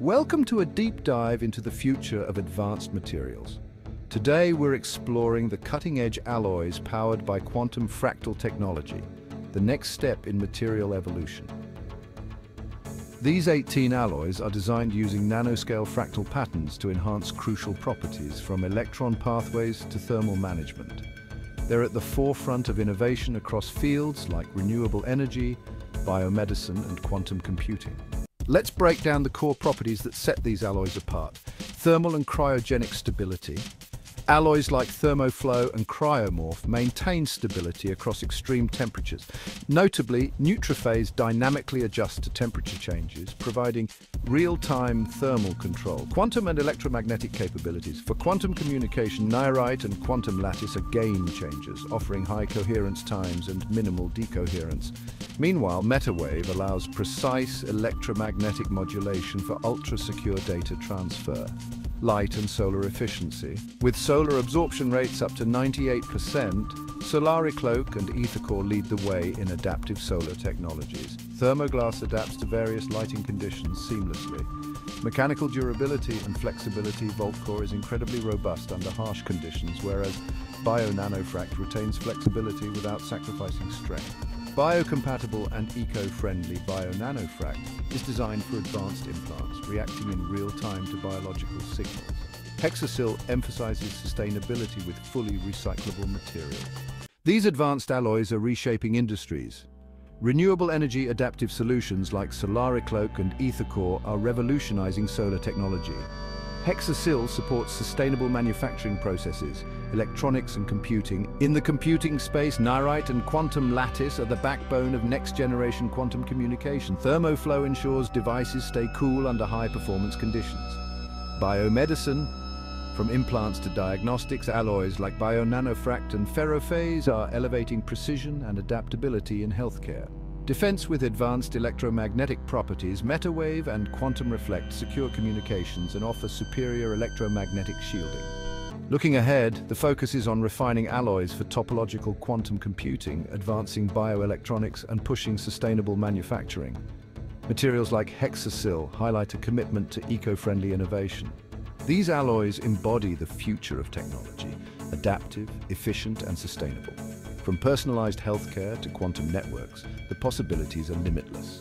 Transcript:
Welcome to a deep dive into the future of advanced materials. Today we're exploring the cutting-edge alloys powered by quantum fractal technology, the next step in material evolution. These 18 alloys are designed using nanoscale fractal patterns to enhance crucial properties from electron pathways to thermal management. They're at the forefront of innovation across fields like renewable energy, biomedicine, and quantum computing. Let's break down the core properties that set these alloys apart. Thermal and cryogenic stability. Alloys like Thermoflow and Cryomorph maintain stability across extreme temperatures. Notably, Nutriphase dynamically adjusts to temperature changes, providing real-time thermal control. Quantum and electromagnetic capabilities. For quantum communication, Nairite and quantum lattice are game changers, offering high coherence times and minimal decoherence. Meanwhile, Metawave allows precise electromagnetic modulation for ultra-secure data transfer. Light and solar efficiency. With solar absorption rates up to 98%, SolariCloak and AetherCore lead the way in adaptive solar technologies. Thermoglass adapts to various lighting conditions seamlessly. Mechanical durability and flexibility. VoltCore is incredibly robust under harsh conditions, whereas BioNanoFrac retains flexibility without sacrificing strength. Biocompatible and eco-friendly BioNanoFrac is designed for advanced implants, reacting in real time to biological signals. HexSil emphasizes sustainability with fully recyclable materials. These advanced alloys are reshaping industries. Renewable energy adaptive solutions like SolariCloak and AetherCore are revolutionizing solar technology. HexSil supports sustainable manufacturing processes, electronics and computing. In the computing space, Nairite and quantum lattice are the backbone of next-generation quantum communication. Thermoflow ensures devices stay cool under high-performance conditions. Biomedicine, from implants to diagnostics, alloys like BioNanoFrac and ferrophase are elevating precision and adaptability in healthcare. Defense with advanced electromagnetic properties, Metawave and Quantum reflect secure communications and offer superior electromagnetic shielding. Looking ahead, the focus is on refining alloys for topological quantum computing, advancing bioelectronics, and pushing sustainable manufacturing. Materials like HexSil highlight a commitment to eco-friendly innovation. These alloys embody the future of technology, adaptive, efficient, and sustainable. From personalized healthcare to quantum networks, the possibilities are limitless.